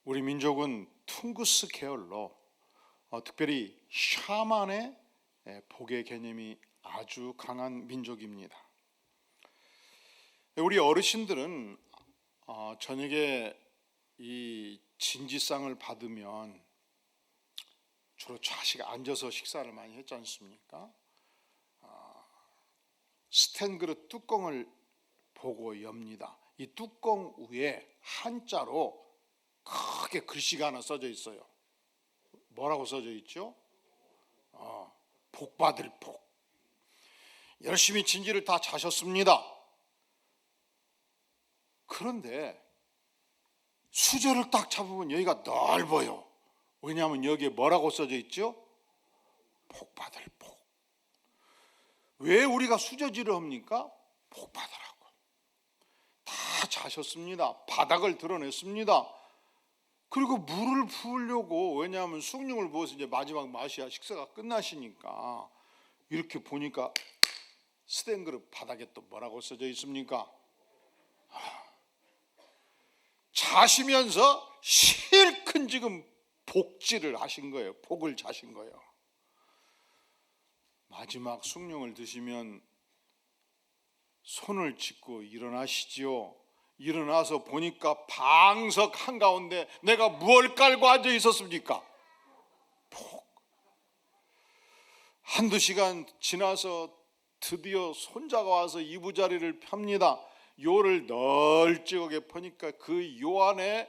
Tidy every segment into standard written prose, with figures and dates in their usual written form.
우리 민족은 퉁구스 계열로 특별히 샤만의 복의 개념이 아주 강한 민족입니다. 우리 어르신들은 저녁에 이 진지상을 받으면 주로 좌식 앉아서 식사를 많이 했지 않습니까? 스텐 그릇 뚜껑을 보고 엽니다. 이 뚜껑 위에 한자로 크게 글씨가 하나 써져 있어요. 뭐라고 써져 있죠? 복 받을 복. 열심히 진지를 다 자셨습니다. 그런데 수저를 딱 잡으면 여기가 넓어요. 왜냐하면 여기에 뭐라고 써져 있죠? 복 받을 복. 왜 우리가 수저질을 합니까? 복 받으라고. 다 자셨습니다. 바닥을 드러냈습니다. 그리고 물을 부으려고, 왜냐하면 숭늉을 부어서 이제 마지막 맛이야 식사가 끝나시니까, 이렇게 보니까 스텐 그릇 바닥에 또 뭐라고 써져 있습니까? 자시면서 실컷 지금 복질을 하신 거예요. 복을 자신 거예요. 마지막 숭늉을 드시면 손을 짚고 일어나시지요. 일어나서 보니까 방석 한가운데 내가 무엇을 깔고 앉아 있었습니까? 복. 한두 시간 지나서 드디어 손자가 와서 이부자리를 펴니다. 요를 널찍하게 펴니까 그 요 안에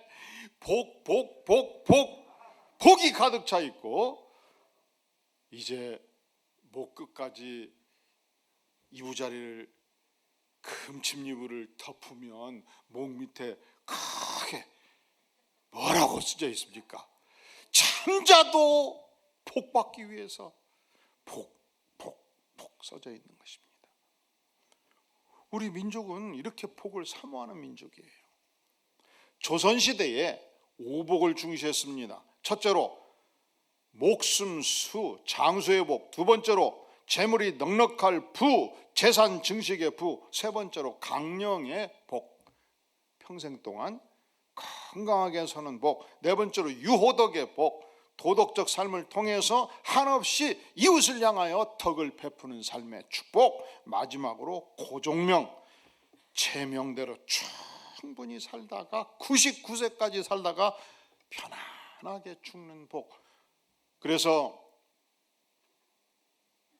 복이 가득 차 있고, 이제 목 끝까지 이부자리를 금침이불을 덮으면 목 밑에 크게 뭐라고 쓰여 있습니까? 참자도 복 받기 위해서 복 써져 있는 것입니다. 우리 민족은 이렇게 복을 사모하는 민족이에요. 조선시대에 오복을 중시했습니다. 첫째로 목숨, 수, 장수의 복. 두 번째로 재물이 넉넉할 부, 재산 증식의 부. 세 번째로 강령의 복. 평생 동안 건강하게 사는 복. 네 번째로 유호덕의 복. 도덕적 삶을 통해서 한없이 이웃을 향하여 덕을 베푸는 삶의 축복. 마지막으로 고종명, 제명대로 충분히 살다가 99세까지 살다가 편안하게 죽는 복. 그래서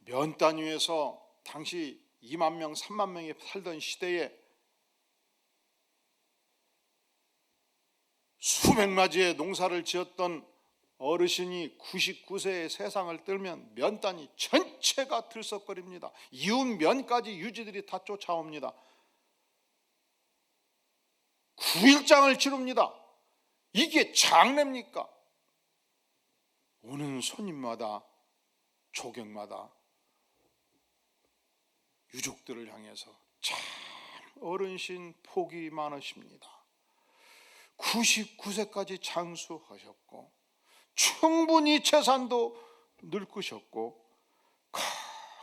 면단 위에서 당시 2만 명, 3만 명이 살던 시대에 수백마지의 농사를 지었던 어르신이 99세의 세상을 떨면 면단이 전체가 들썩거립니다. 이웃 면까지 유지들이 다 쫓아옵니다. 9일장을 치릅니다. 이게 장례입니까? 오는 손님마다, 조경마다 유족들을 향해서 참 어르신 복이 많으십니다. 99세까지 장수하셨고 충분히 재산도 늙으셨고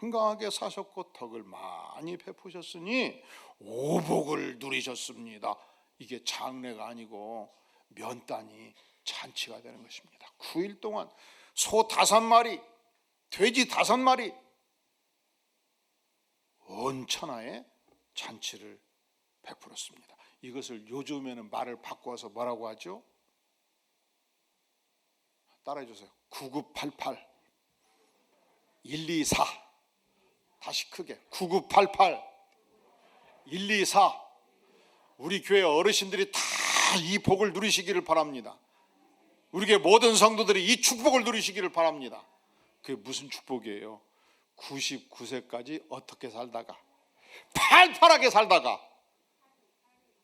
건강하게 사셨고 덕을 많이 베푸셨으니 오복을 누리셨습니다. 이게 장례가 아니고 면단이 잔치가 되는 것입니다. 9일 동안 소 5마리, 돼지 5마리 온 천하에 잔치를 베풀었습니다. 이것을 요즘에는 말을 바꿔서 뭐라고 하죠? 따라해 주세요. 9988 124. 다시 크게 9988 124. 우리 교회 어르신들이 다 이 복을 누리시기를 바랍니다. 우리 교회 모든 성도들이 이 축복을 누리시기를 바랍니다. 그게 무슨 축복이에요? 99세까지 어떻게 살다가, 팔팔하게 살다가,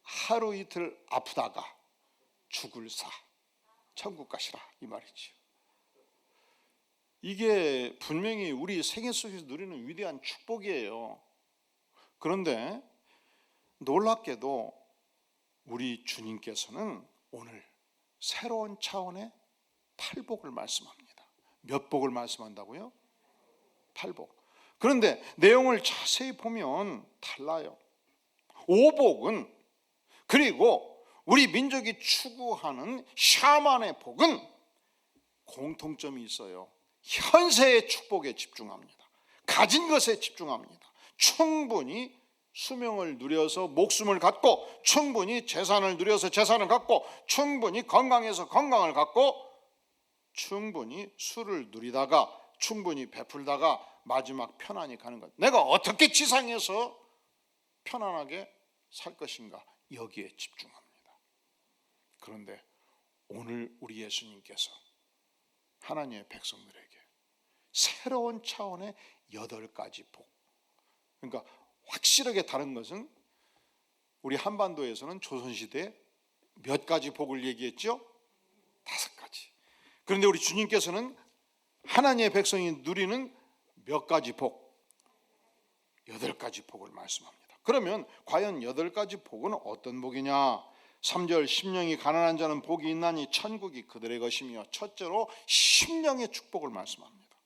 하루 이틀 아프다가 죽을 사 천국 가시라, 이 말이죠. 이게 분명히 우리 생애 속에서 누리는 위대한 축복이에요. 그런데 놀랍게도 우리 주님께서는 오늘 새로운 차원의 팔복을 말씀합니다. 몇 복을 말씀한다고요? 팔복. 그런데 내용을 자세히 보면 달라요. 오복은, 그리고 우리 민족이 추구하는 샤만의 복은 공통점이 있어요. 현세의 축복에 집중합니다. 가진 것에 집중합니다. 충분히 수명을 누려서 목숨을 갖고, 충분히 재산을 누려서 재산을 갖고, 충분히 건강해서 건강을 갖고, 충분히 술을 누리다가, 충분히 베풀다가 마지막 편안히 가는 것. 내가 어떻게 지상에서 편안하게 살 것인가, 여기에 집중합니다. 그런데 오늘 우리 예수님께서 하나님의 백성들에게 새로운 차원의 8가지 복, 그러니까 확실하게 다른 것은 우리 한반도에서는 조선시대에 몇 가지 복을 얘기했죠? 5가지. 그런데 우리 주님께서는 하나님의 백성이 누리는 몇 가지 복? 8가지 복을 말씀합니다. 그러면 과연 8가지 복은 어떤 복이냐? 3절, 심령이 가난한 자는 복이 있나니 천국이 그들의 것이며, 첫째로 심령의 축복을 말씀합니다.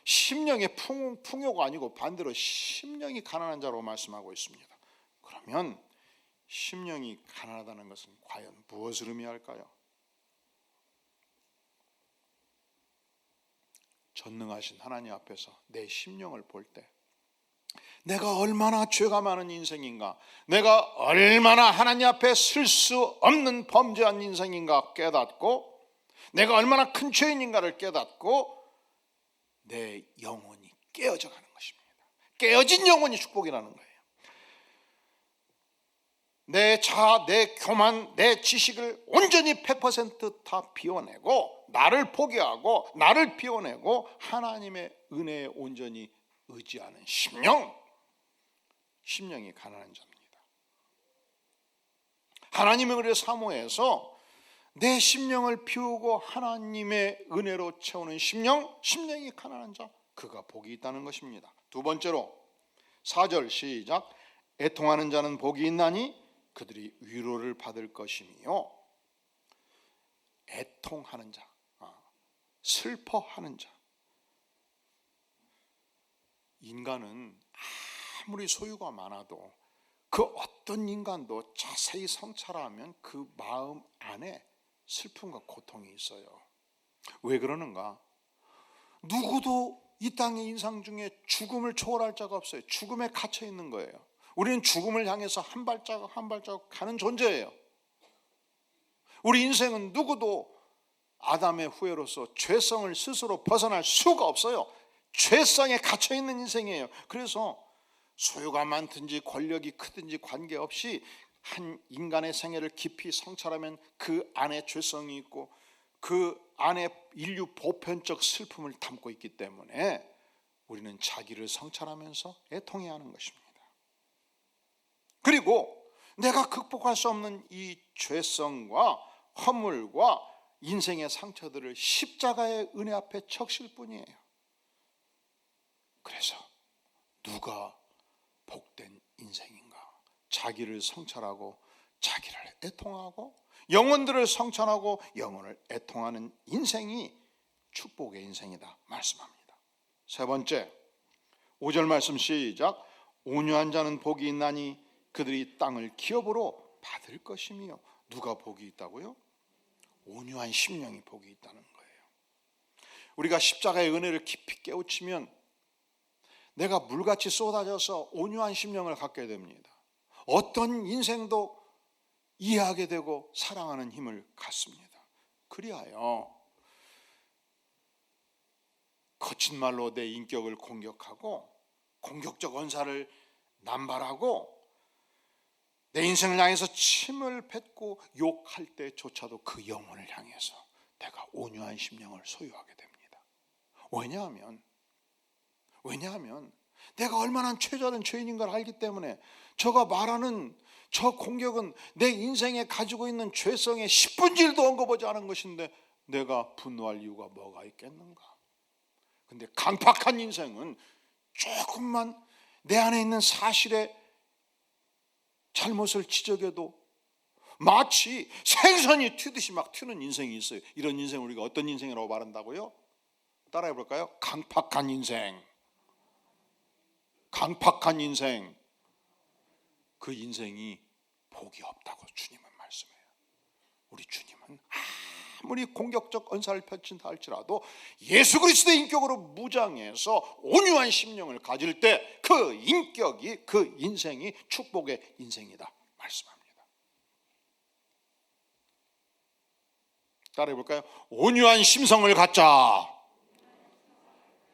심령의 풍요가 아니고 반대로 심령이 가난한 자로 말씀하고 있습니다. 그러면 심령이 가난하다는 것은 과연 무엇을 의미할까요? 전능하신 하나님 앞에서 내 심령을 볼 때 내가 얼마나 죄가 많은 인생인가, 내가 얼마나 하나님 앞에 쓸 수 없는 범죄한 인생인가 깨닫고, 내가 얼마나 큰 죄인인가를 깨닫고 내 영혼이 깨어져 가는 것입니다. 깨어진 영혼이 축복이라는 거예요. 내 자아, 내 교만, 내 지식을 온전히 100% 비워내고, 나를 포기하고 나를 비워내고 하나님의 은혜에 온전히 의지하는 심령이 가난한 자입니다. 하나님의 은혜를 사모해서 내 심령을 비우고 하나님의 은혜로 채우는 심령이 가난한 자, 그가 복이 있다는 것입니다. 두 번째로 4절 시작. 애통하는 자는 복이 있나니 그들이 위로를 받을 것이며. 애통하는 자, 슬퍼하는 자. 인간은 아무리 소유가 많아도 그 어떤 인간도 자세히 성찰하면 그 마음 안에 슬픔과 고통이 있어요. 왜 그러는가? 누구도 이 땅의 인생 중에 죽음을 초월할 자가 없어요. 죽음에 갇혀 있는 거예요. 우리는 죽음을 향해서 한 발자국 한 발자국 가는 존재예요. 우리 인생은 누구도 아담의 후예로서 죄성을 스스로 벗어날 수가 없어요. 죄성에 갇혀 있는 인생이에요. 그래서 소유가 많든지 권력이 크든지 관계없이 한 인간의 생애를 깊이 성찰하면 그 안에 죄성이 있고 그 안에 인류 보편적 슬픔을 담고 있기 때문에 우리는 자기를 성찰하면서 애통해야 하는 것입니다. 그리고 내가 극복할 수 없는 이 죄성과 허물과 인생의 상처들을 십자가의 은혜 앞에 적실 뿐이에요. 그래서 누가 복된 인생인가? 자기를 성찰하고 자기를 애통하고 영혼들을 성찰하고 영혼을 애통하는 인생이 축복의 인생이다 말씀합니다. 세 번째 5절 말씀 시작. 온유한 자는 복이 있나니 그들이 땅을 기업으로 받을 것이며. 누가 복이 있다고요? 온유한 심령이 복이 있다는 거예요. 우리가 십자가의 은혜를 깊이 깨우치면 내가 물같이 쏟아져서 온유한 심령을 갖게 됩니다. 어떤 인생도 이해하게 되고 사랑하는 힘을 갖습니다. 그리하여 거친 말로 내 인격을 공격하고 공격적 언사를 남발하고 내 인생을 향해서 침을 뱉고 욕할 때조차도 그 영혼을 향해서 내가 온유한 심령을 소유하게 됩니다. 왜냐하면 내가 얼마나 최저는 죄인인 걸 알기 때문에 저가 말하는 저 공격은 내 인생에 가지고 있는 죄성의 10분의 1도 언급하지 않은 것인데 내가 분노할 이유가 뭐가 있겠는가? 근데 강팍한 인생은 조금만 내 안에 있는 사실에 잘못을 지적해도 마치 생선이 튀듯이 막 튀는 인생이 있어요. 이런 인생 우리가 어떤 인생이라고 말한다고요? 따라해 볼까요? 강팍한 인생. 강팍한 인생. 그 인생이 복이 없다고 주님은 말씀해요. 아무리 공격적 언사를 펼친다 할지라도 예수 그리스도의 인격으로 무장해서 온유한 심령을 가질 때 그 인격이, 그 인생이 축복의 인생이다 말씀합니다. 따라해 볼까요? 온유한 심성을 갖자.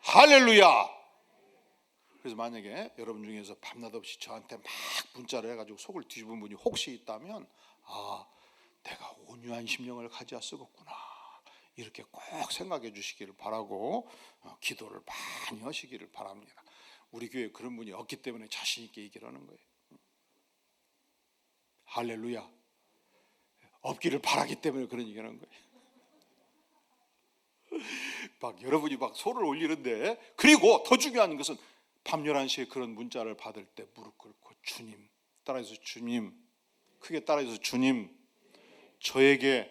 할렐루야. 그래서 만약에 여러분 중에서 밤낮 없이 저한테 막 문자를 해가지고 속을 뒤집은 분이 혹시 있다면, 아, 내가 온유한 심령을 가져야 쓰겠구나, 이렇게 꼭 생각해 주시기를 바라고 기도를 많이 하시기를 바랍니다. 우리 교회에 그런 분이 없기 때문에 자신 있게 얘기를 하는 거예요. 할렐루야. 없기를 바라기 때문에 그런 얘기를 하는 거예요. 막 여러분이 막 소를 올리는데, 그리고 더 중요한 것은 밤 11시에 그런 문자를 받을 때 무릎 꿇고 주님, 따라해서 주님, 크게 따라해서 주님, 저에게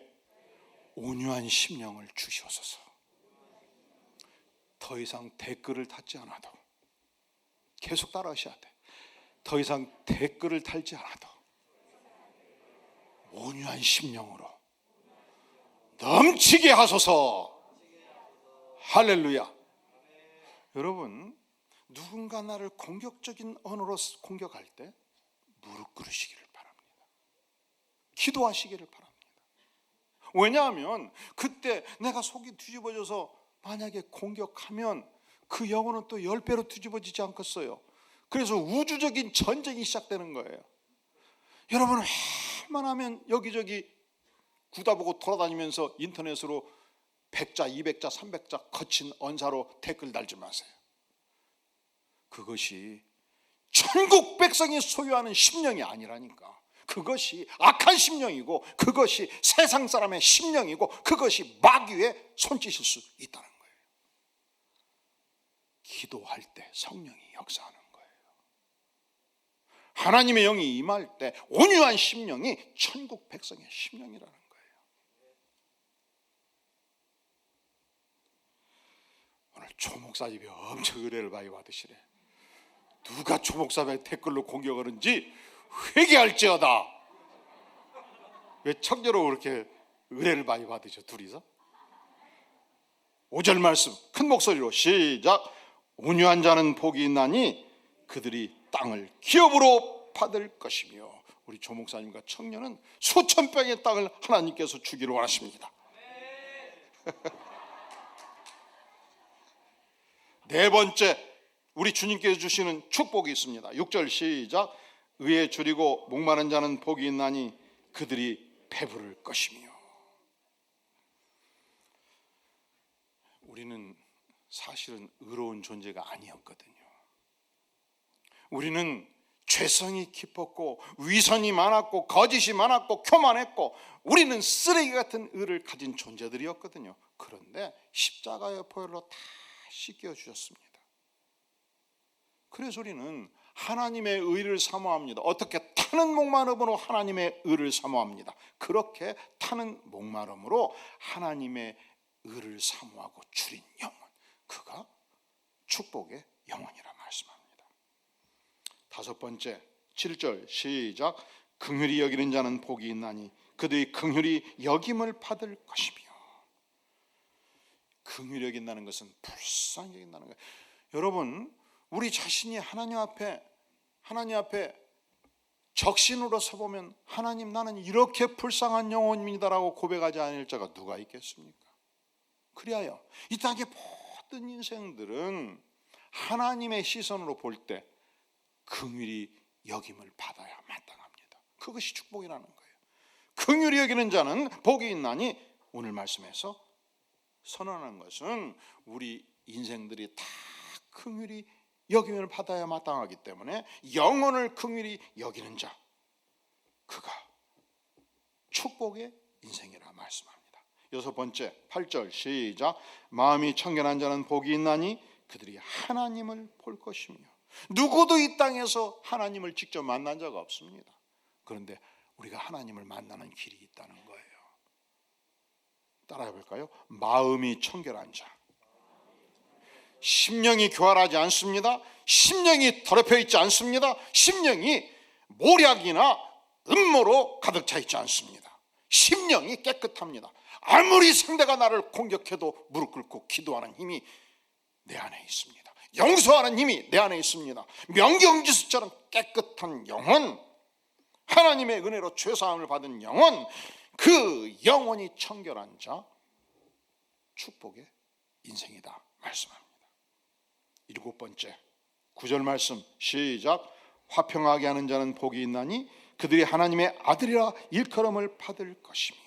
온유한 심령을 주시옵소서. 더 이상 댓글을 달지 않아도, 계속 따라하셔야 돼. 더 이상 댓글을 달지 않아도 온유한 심령으로 넘치게 하소서. 할렐루야. 여러분, 누군가 나를 공격적인 언어로 공격할 때 무릎 꿇으시기를 바랍니다. 기도하시기를 바랍니다. 왜냐하면 그때 내가 속이 뒤집어져서 만약에 공격하면 그 영혼은 또 10배로 뒤집어지지 않겠어요? 그래서 우주적인 전쟁이 시작되는 거예요. 여러분, 웬만하면 여기저기 구다보고 돌아다니면서 인터넷으로 100자, 200자, 300자 거친 언사로 댓글 달지 마세요. 그것이 천국 백성이 소유하는 심령이 아니라니까. 그것이 악한 심령이고, 그것이 세상 사람의 심령이고, 그것이 마귀의 손짓일 수 있다는 거예요. 기도할 때 성령이 역사하는 거예요. 하나님의 영이 임할 때 온유한 심령이 천국 백성의 심령이라는 거예요. 오늘 조목사님이 엄청 의뢰를 많이 받으시래. 누가 조목사님의 댓글로 공격하는지 회개할지어다. 왜 청년으로 그렇게 의뢰를 많이 받으셔, 둘이서? 5절 말씀 큰 목소리로 시작. 온유한 자는 복이 있나니 그들이 땅을 기업으로 받을 것이며. 우리 조목사님과 청년은 수천 평의 땅을 하나님께서 주기를 원하십니다. 네 번째, 우리 주님께서 주시는 축복이 있습니다. 6절 시작. 의에 줄이고 목마른 자는 복이 있나니 그들이 배부를 것이며. 우리는 사실은 의로운 존재가 아니었거든요. 우리는 죄성이 깊었고 위선이 많았고 거짓이 많았고 교만했고, 우리는 쓰레기 같은 의를 가진 존재들이었거든요. 그런데 십자가의 보혈로 다 씻겨주셨습니다. 그래서 우리는 하나님의 의를 사모합니다. 어떻게? 타는 목마름으로 하나님의 의를 사모합니다. 그렇게 타는 목마름으로 하나님의 의를 사모하고 줄인 영혼, 그가 축복의 영혼이라 말씀합니다. 다섯 번째, 7절 시작. 긍휼히 여기는 자는 복이 있나니 그들이 긍휼히 여김을 받을 것이며. 긍휼히 여긴다는 것은 불쌍히 여긴다는 거예요. 여러분, 우리 자신이 하나님 앞에 적신으로 서보면, 하나님, 나는 이렇게 불쌍한 영혼입니다라고 고백하지 않을 자가 누가 있겠습니까? 그리하여 이 땅의 모든 인생들은 하나님의 시선으로 볼 때 긍휼히 여김을 받아야 마땅합니다. 그것이 축복이라는 거예요. 긍휼히 여기는 자는 복이 있나니, 오늘 말씀에서 선언하는 것은 우리 인생들이 다 긍휼히 여김을 받아야 마땅하기 때문에 영혼을 긍휼히 여기는 자, 그가 축복의 인생이라 말씀합니다. 여섯 번째, 8절 시작. 마음이 청결한 자는 복이 있나니 그들이 하나님을 볼 것이며. 누구도 이 땅에서 하나님을 직접 만난 자가 없습니다. 그런데 우리가 하나님을 만나는 길이 있다는 거예요. 따라해 볼까요? 마음이 청결한 자, 심령이 교활하지 않습니다. 심령이 더럽혀 있지 않습니다. 심령이 모략이나 음모로 가득 차 있지 않습니다. 심령이 깨끗합니다. 아무리 상대가 나를 공격해도 무릎 꿇고 기도하는 힘이 내 안에 있습니다. 용서하는 힘이 내 안에 있습니다. 명경지수처럼 깨끗한 영혼, 하나님의 은혜로 죄사함을 받은 영혼, 그 영혼이 청결한 자, 축복의 인생이다 말씀합니다. 7번째 9절 말씀 시작. 화평하게 하는 자는 복이 있나니 그들이 하나님의 아들이라 일컬음을 받을 것이며.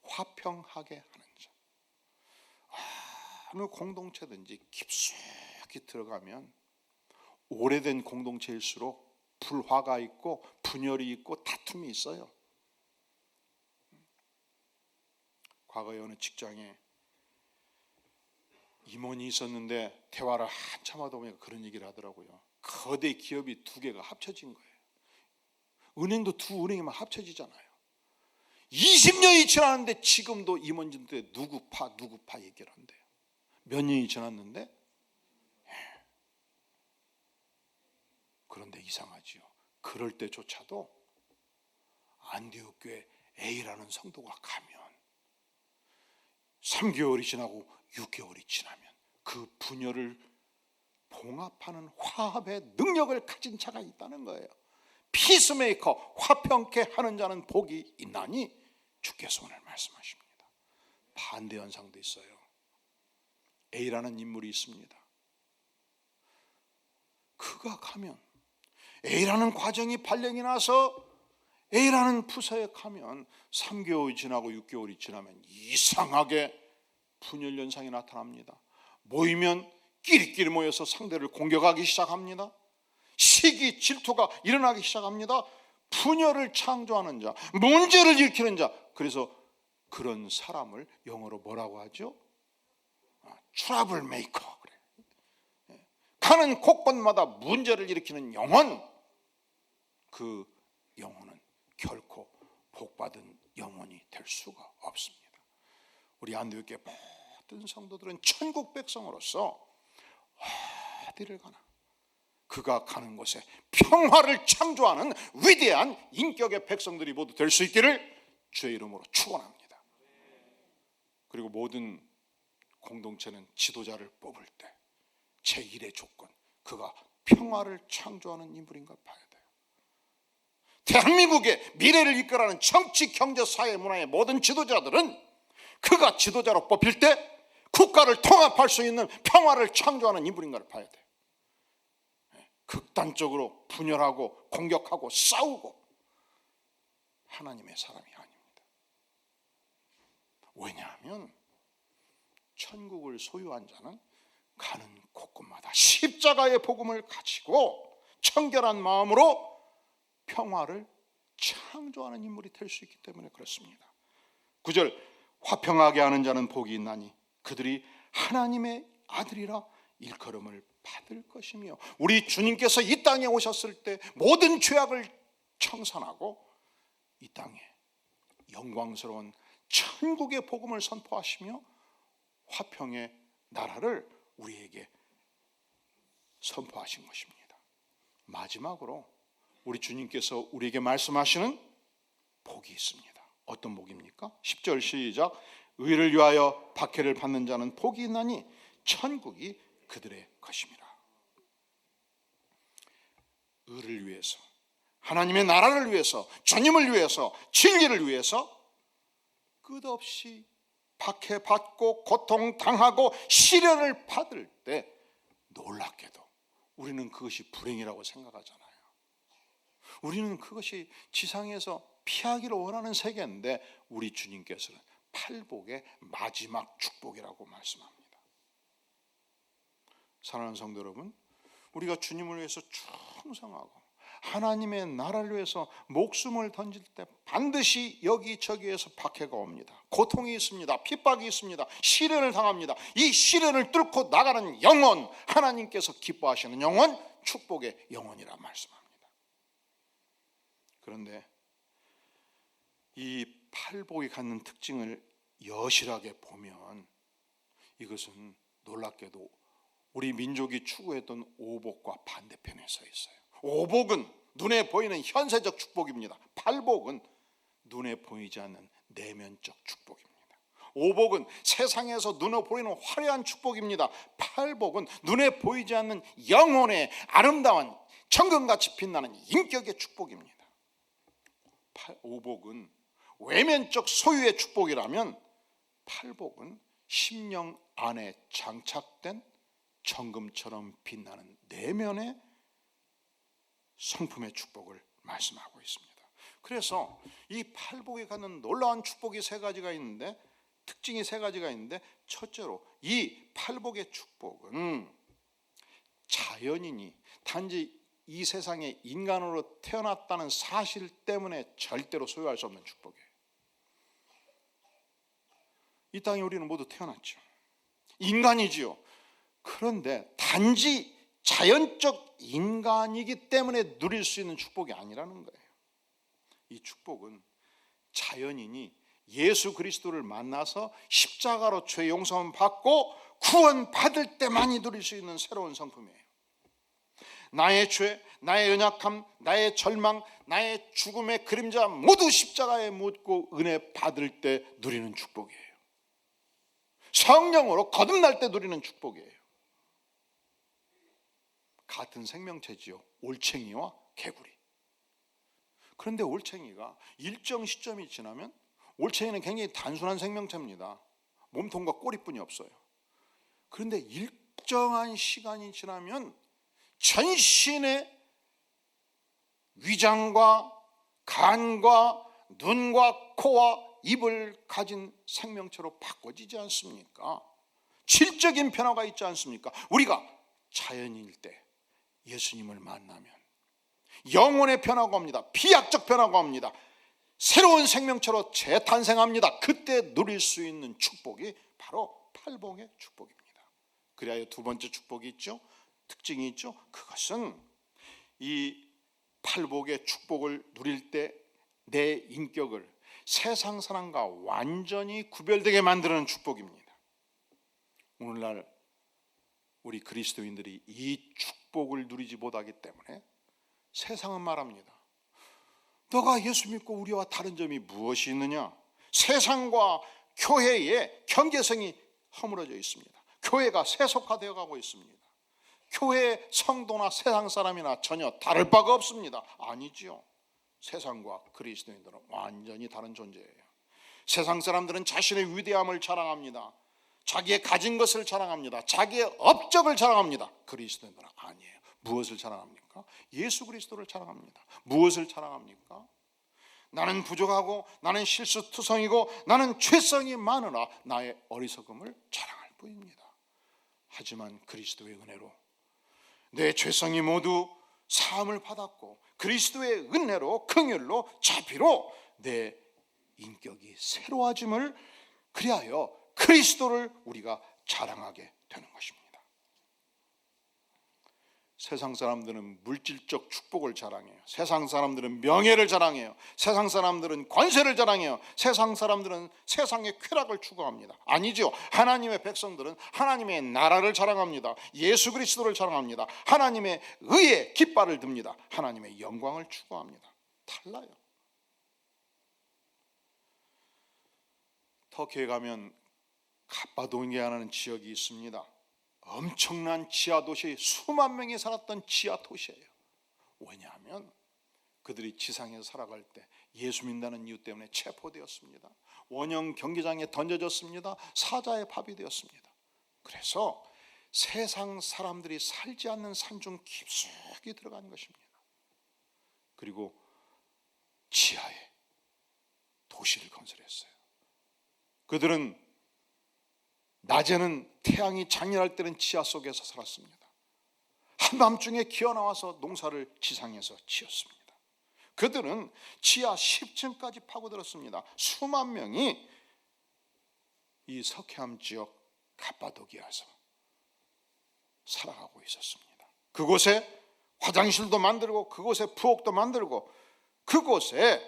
화평하게 하는 자. 어느 공동체든지 깊숙이 들어가면 오래된 공동체일수록 불화가 있고 분열이 있고 다툼이 있어요. 과거에 어느 직장에 임원이 있었는데 대화를 한참 하다 보니까 그런 얘기를 하더라고요. 거대 기업이 2개가 합쳐진 거예요. 은행도 2 은행이만 합쳐지잖아요. 20년이 지났는데 지금도 임원진들 누구 파 얘기를 한대요. 몇 년이 지났는데 그런데 이상하지요. 그럴 때조차도 안디옥교회 A라는 성도가 가면 3개월이 지나고 6개월이 지나면 그 분열을 봉합하는 화합의 능력을 가진 자가 있다는 거예요. 피스메이커, 화평케 하는 자는 복이 있나니 주께서 오늘 말씀하십니다. 반대 현상도 있어요. A라는 인물이 있습니다. 그가 가면 A라는 과정이 발령이 나서 A라는 부서에 가면 3개월이 지나고 6개월이 지나면 이상하게 분열 현상이 나타납니다. 모이면 끼리끼리 모여서 상대를 공격하기 시작합니다. 시기, 질투가 일어나기 시작합니다. 분열을 창조하는 자, 문제를 일으키는 자. 그래서 그런 사람을 영어로 뭐라고 하죠? 트러블 메이커. 가는 곳곳마다 문제를 일으키는 영혼, 그 영혼은 결코 복받은 영혼이 될 수가 없습니다. 우리 안디옥교회 모든 성도들은 천국 백성으로서 어디를 가나 그가 가는 곳에 평화를 창조하는 위대한 인격의 백성들이 모두 될 수 있기를 주의 이름으로 축원합니다. 그리고 모든 공동체는 지도자를 뽑을 때 제1의 조건, 그가 평화를 창조하는 인물인가 봐야 돼요. 대한민국의 미래를 이끌어가는 정치, 경제, 사회, 문화의 모든 지도자들은 그가 지도자로 뽑힐 때 국가를 통합할 수 있는 평화를 창조하는 인물인가를 봐야 돼요. 극단적으로 분열하고 공격하고 싸우고 하나님의 사람이 아닙니다. 왜냐하면 천국을 소유한 자는 가는 곳곳마다 십자가의 복음을 가지고 청결한 마음으로 평화를 창조하는 인물이 될 수 있기 때문에 그렇습니다. 9절 화평하게 하는 자는 복이 있나니 그들이 하나님의 아들이라 일컬음을 받을 것이며. 우리 주님께서 이 땅에 오셨을 때 모든 죄악을 청산하고 이 땅에 영광스러운 천국의 복음을 선포하시며 화평의 나라를 우리에게 선포하신 것입니다. 마지막으로 우리 주님께서 우리에게 말씀하시는 복이 있습니다. 어떤 복입니까? 10절 시작. 의를 위하여 박해를 받는 자는 복이 있나니 천국이 그들의 것입니다. 의를 위해서, 하나님의 나라를 위해서, 주님을 위해서, 진리를 위해서 끝없이 박해받고 고통당하고 시련을 받을 때 놀랍게도 우리는 그것이 불행이라고 생각하잖아요. 우리는 그것이 지상에서 피하기를 원하는 세계인데 우리 주님께서는 팔복의 마지막 축복이라고 말씀합니다. 사랑하는 성도 여러분, 우리가 주님을 위해서 충성하고 하나님의 나라를 위해서 목숨을 던질 때 반드시 여기저기에서 박해가 옵니다. 고통이 있습니다. 핍박이 있습니다. 시련을 당합니다. 이 시련을 뚫고 나가는 영혼, 하나님께서 기뻐하시는 영혼, 축복의 영혼이라 말씀합니다. 그런데 이 팔복이 갖는 특징을 여실하게 보면 이것은 놀랍게도 우리 민족이 추구했던 오복과 반대편에 서 있어요. 오복은 눈에 보이는 현세적 축복입니다. 팔복은 눈에 보이지 않는 내면적 축복입니다. 오복은 세상에서 눈에 보이는 화려한 축복입니다. 팔복은 눈에 보이지 않는 영혼의 아름다운 정금같이 빛나는 인격의 축복입니다. 오복은 외면적 소유의 축복이라면 팔복은 심령 안에 장착된 정금처럼 빛나는 내면의 성품의 축복을 말씀하고 있습니다. 그래서 이 팔복이 갖는 놀라운 축복이 세 가지가 있는데, 특징이 세 가지가 있는데, 첫째로 이 팔복의 축복은 자연인이 단지 이 세상에 인간으로 태어났다는 사실 때문에 절대로 소유할 수 없는 축복이에요. 이 땅에 우리는 모두 태어났죠. 인간이지요. 그런데 단지 자연적 인간이기 때문에 누릴 수 있는 축복이 아니라는 거예요. 이 축복은 자연인이 예수 그리스도를 만나서 십자가로 죄 용서함 받고 구원 받을 때만이 누릴 수 있는 새로운 성품이에요. 나의 죄, 나의 연약함, 나의 절망, 나의 죽음의 그림자 모두 십자가에 묻고 은혜 받을 때 누리는 축복이에요. 성령으로 거듭날 때 누리는 축복이에요. 같은 생명체지요. 올챙이와 개구리. 그런데 올챙이가 일정 시점이 지나면, 올챙이는 굉장히 단순한 생명체입니다. 몸통과 꼬리뿐이 없어요. 그런데 일정한 시간이 지나면 전신의 위장과 간과 눈과 코와 입을 가진 생명체로 바꿔지지 않습니까? 질적인 변화가 있지 않습니까? 우리가 자연일 때 예수님을 만나면 영혼의 변화가 옵니다. 비약적 변화가 옵니다. 새로운 생명체로 재탄생합니다. 그때 누릴 수 있는 축복이 바로 팔복의 축복입니다. 그래야 두 번째 축복이 있죠. 특징이 있죠. 그것은 이 팔복의 축복을 누릴 때 내 인격을 세상 사람과 완전히 구별되게 만드는 축복입니다. 오늘날 우리 그리스도인들이 이 축복을 누리지 못하기 때문에 세상은 말합니다. 너가 예수 믿고 우리와 다른 점이 무엇이 있느냐? 세상과 교회의 경계성이 허물어져 있습니다. 교회가 세속화되어 가고 있습니다. 교회 성도나 세상 사람이나 전혀 다를 바가 없습니다. 아니지요. 세상과 그리스도인들은 완전히 다른 존재예요. 세상 사람들은 자신의 위대함을 자랑합니다. 자기의 가진 것을 자랑합니다. 자기의 업적을 자랑합니다. 그리스도인들은 아니에요. 무엇을 자랑합니까? 예수 그리스도를 자랑합니다. 무엇을 자랑합니까? 나는 부족하고 나는 실수투성이고 나는 죄성이 많으나 나의 어리석음을 자랑할 뿐입니다. 하지만 그리스도의 은혜로 내 죄성이 모두 사함을 받았고 그리스도의 은혜로 긍휼로 자비로 내 인격이 새로워짐을, 그리하여 그리스도를 우리가 자랑하게 되는 것입니다. 세상 사람들은 물질적 축복을 자랑해요. 세상 사람들은 명예를 자랑해요. 세상 사람들은 권세를 자랑해요. 세상 사람들은 세상의 쾌락을 추구합니다. 아니죠. 하나님의 백성들은 하나님의 나라를 자랑합니다. 예수 그리스도를 자랑합니다. 하나님의 의의 깃발을 듭니다. 하나님의 영광을 추구합니다. 달라요. 터키에 가면 갑바도기아라는 지역이 있습니다. 엄청난 지하도시, 수만 명이 살았던 지하도시예요. 왜냐하면 그들이 지상에서 살아갈 때 예수 믿는다는 이유 때문에 체포되었습니다. 원형 경기장에 던져졌습니다. 사자의 밥이 되었습니다. 그래서 세상 사람들이 살지 않는 산중 깊숙이 들어간 것입니다. 그리고 지하에 도시를 건설했어요. 그들은 낮에는 태양이 장렬할 때는 지하 속에서 살았습니다. 한밤중에 기어나와서 농사를 지상에서 지었습니다. 그들은 지하 10층까지 파고들었습니다. 수만 명이 이 석회암 지역 갑바도기아에서 살아가고 있었습니다. 그곳에 화장실도 만들고 그곳에 부엌도 만들고 그곳에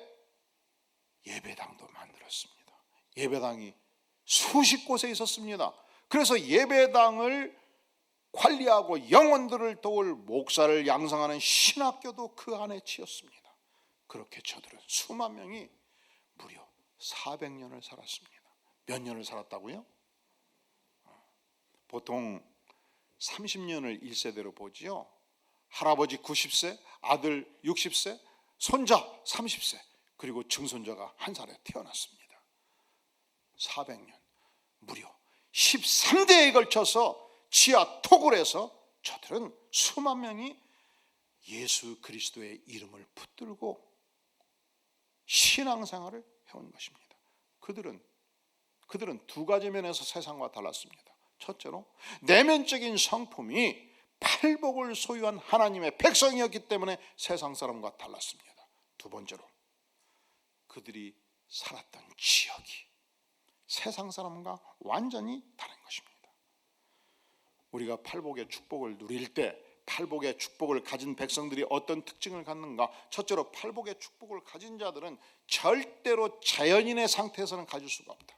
예배당도 만들었습니다. 예배당이 수십 곳에 있었습니다. 그래서 예배당을 관리하고 영혼들을 도울 목사를 양성하는 신학교도 그 안에 지었습니다. 그렇게 저들은 수만 명이 무려 400년을 살았습니다. 몇 년을 살았다고요? 보통 30년을 1세대로 보지요. 할아버지 90세, 아들 60세, 손자 30세, 그리고 증손자가 한 살에 태어났습니다. 400년, 무려 13대에 걸쳐서 지하 토굴에서 저들은 수만 명이 예수 그리스도의 이름을 붙들고 신앙생활을 해온 것입니다. 그들은 두 가지 면에서 세상과 달랐습니다. 첫째로 내면적인 성품이 팔복을 소유한 하나님의 백성이었기 때문에 세상 사람과 달랐습니다. 두 번째로 그들이 살았던 지역이 세상 사람과 완전히 다른 것입니다. 우리가 팔복의 축복을 누릴 때 팔복의 축복을 가진 백성들이 어떤 특징을 갖는가? 첫째로 팔복의 축복을 가진 자들은 절대로 자연인의 상태에서는 가질 수가 없다.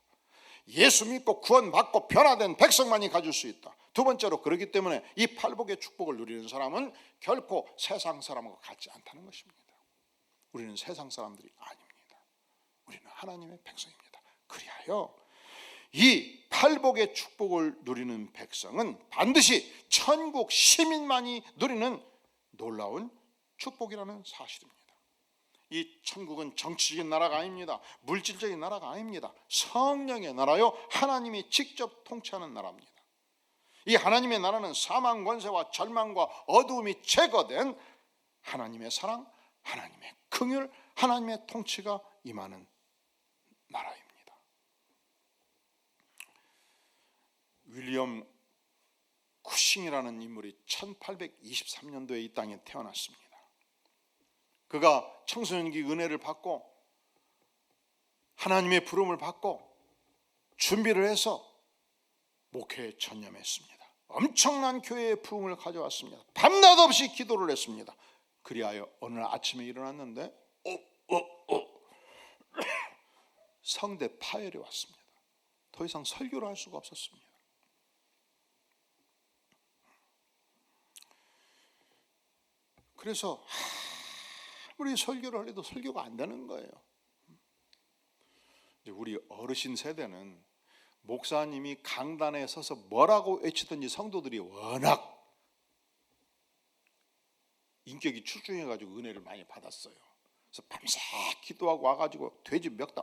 예수 믿고 구원받고 변화된 백성만이 가질 수 있다. 두 번째로 그렇기 때문에 이 팔복의 축복을 누리는 사람은 결코 세상 사람과 같지 않다는 것입니다. 우리는 세상 사람들이 아닙니다. 우리는 하나님의 백성입니다. 그리하여 이 팔복의 축복을 누리는 백성은 반드시 천국 시민만이 누리는 놀라운 축복이라는 사실입니다. 이 천국은 정치적인 나라가 아닙니다. 물질적인 나라가 아닙니다. 성령의 나라요, 하나님이 직접 통치하는 나라입니다. 이 하나님의 나라는 사망 권세와 절망과 어두움이 제거된 하나님의 사랑, 하나님의 긍휼, 하나님의 통치가 임하는 나라입니다. 윌리엄 쿠싱이라는 인물이 1823년도에 이 땅에 태어났습니다. 그가 청소년기 은혜를 받고 하나님의 부름을 받고 준비를 해서 목회에 전념했습니다. 엄청난 교회의 부흥을 가져왔습니다. 밤낮 없이 기도를 했습니다. 그리하여 어느 아침에 일어났는데 성대 파열이 왔습니다. 더 이상 설교를 할 수가 없었습니다. 그래서 아무리 설교를 해도 설교가 안 되는 거예요. 우리 어르신 세대는 목사님이 강단에 서서 뭐라고 외치든지 성도들이 워낙 인격이 출중해가지고 은혜를 많이 받았어요. 그래서 밤새 기도하고 와가지고 돼지 멱다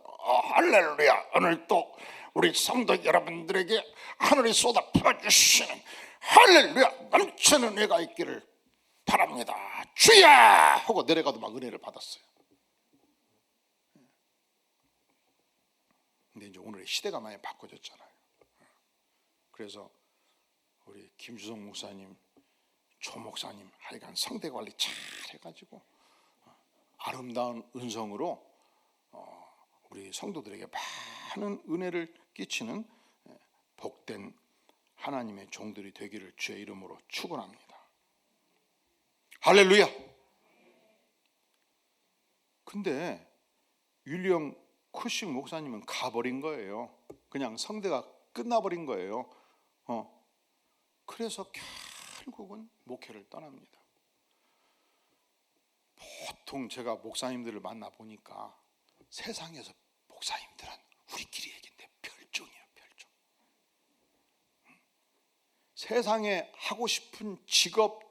할렐루야, 오늘 또 우리 성도 여러분들에게 하늘이 쏟아 부어주시는 할렐루야 넘치는 은혜가 있기를 바랍니다, 주야 하고 내려가도 막 은혜를 받았어요. 근데 이제 오늘의 시대가 많이 바꿔졌잖아요. 그래서 우리 김주성 목사님, 조 목사님 하여간 성대 관리 잘 해가지고 아름다운 음성으로 우리 성도들에게 많은 은혜를 끼치는 복된 하나님의 종들이 되기를 주의 이름으로 축원합니다. 할렐루야. 근데 윌리엄 쿠싱 목사님은 가버린 거예요. 그냥 성대가 끝나버린 거예요. 그래서 결국은 목회를 떠납니다. 보통 제가 목사님들을 만나보니까 세상에서 목사님들은 우리끼리 얘기인데 별종이에요, 별종. 세상에 하고 싶은 직업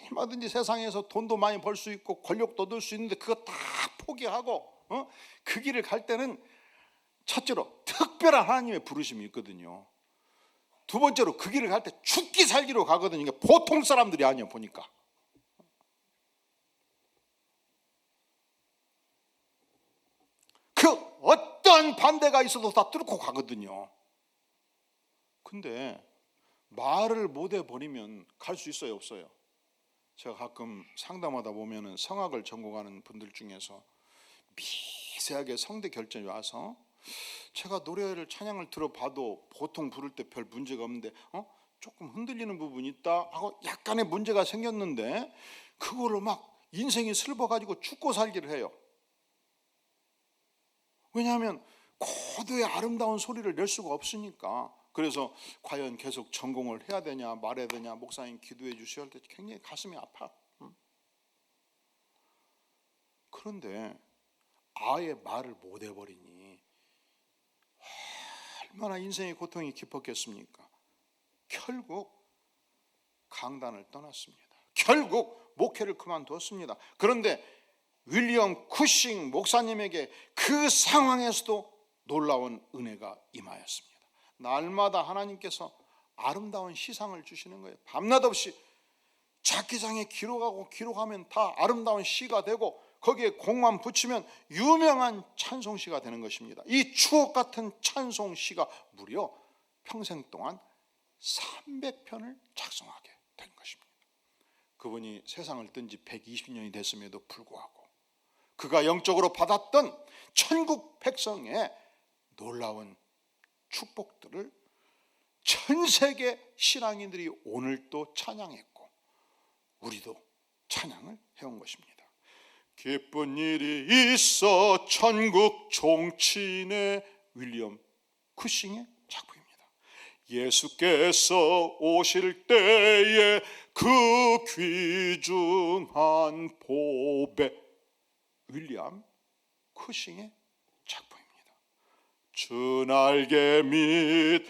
얼마든지 세상에서 돈도 많이 벌 수 있고 권력도 얻을 수 있는데 그거 다 포기하고 그 길을 갈 때는 첫째로 특별한 하나님의 부르심이 있거든요. 두 번째로 그 길을 갈 때 죽기 살기로 가거든요. 이게 보통 사람들이 아니에요, 보니까. 그 어떤 반대가 있어도 다 뚫고 가거든요. 근데 말을 못 해버리면 갈 수 있어요, 없어요? 제가 가끔 상담하다 보면은 성악을 전공하는 분들 중에서 미세하게 성대 결점이 와서 제가 노래를 찬양을 들어봐도 보통 부를 때 별 문제가 없는데 조금 흔들리는 부분이 있다 하고 약간의 문제가 생겼는데 그거를 막 인생이 슬퍼가지고 죽고 살기를 해요. 왜냐하면 고도의 아름다운 소리를 낼 수가 없으니까. 그래서 과연 계속 전공을 해야 되냐 말해야 되냐 목사님 기도해 주시오 할 때 굉장히 가슴이 아파. 그런데 아예 말을 못 해버리니 얼마나 인생의 고통이 깊었겠습니까? 결국 강단을 떠났습니다. 결국 목회를 그만두었습니다. 그런데 윌리엄 쿠싱 목사님에게 그 상황에서도 놀라운 은혜가 임하였습니다. 날마다 하나님께서 아름다운 시상을 주시는 거예요. 밤낮 없이 작기장에 기록하고 기록하면 다 아름다운 시가 되고 거기에 공만 붙이면 유명한 찬송시가 되는 것입니다. 이 추억 같은 찬송시가 무려 평생 동안 300편을 작성하게 된 것입니다. 그분이 세상을 뜬 지 120년이 됐음에도 불구하고 그가 영적으로 받았던 천국 백성의 놀라운 축복들을 전 세계 신앙인들이 오늘도 찬양했고 우리도 찬양을 해온 것입니다. 기쁜 일이 있어 천국 종친의 윌리엄 쿠싱의 작품입니다. 예수께서 오실 때에 그 귀중한 보배, 윌리엄 쿠싱의 작품입니다. 주 날개 밑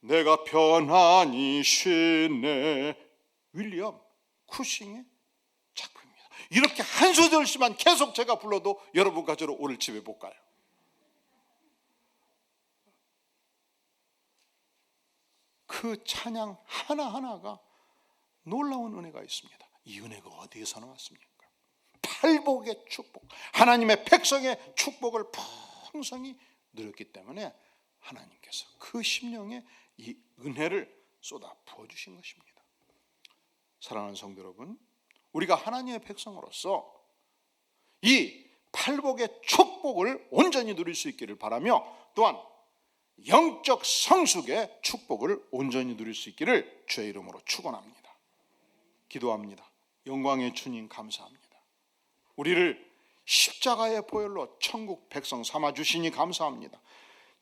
내가 편안히 쉬네, 윌리엄 쿠싱의 작품입니다. 이렇게 한 소절씩만 계속 제가 불러도 여러분과 저로 오늘 집에 못 가요. 그 찬양 하나하나가 놀라운 은혜가 있습니다. 이 은혜가 어디에서 나왔습니까? 팔복의 축복, 하나님의 백성의 축복을 풍성히 누렸기 때문에 하나님께서 그 심령에 이 은혜를 쏟아 부어주신 것입니다. 사랑하는 성도 여러분, 우리가 하나님의 백성으로서 이 팔복의 축복을 온전히 누릴 수 있기를 바라며 또한 영적 성숙의 축복을 온전히 누릴 수 있기를 주의 이름으로 축원합니다. 기도합니다. 영광의 주님 감사합니다. 우리를 십자가의 보혈로 천국 백성 삼아주시니 감사합니다.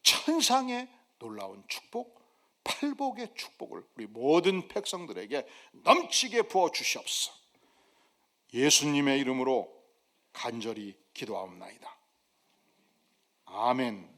천상의 놀라운 축복, 팔복의 축복을 우리 모든 백성들에게 넘치게 부어주시옵소서. 예수님의 이름으로 간절히 기도하옵나이다. 아멘.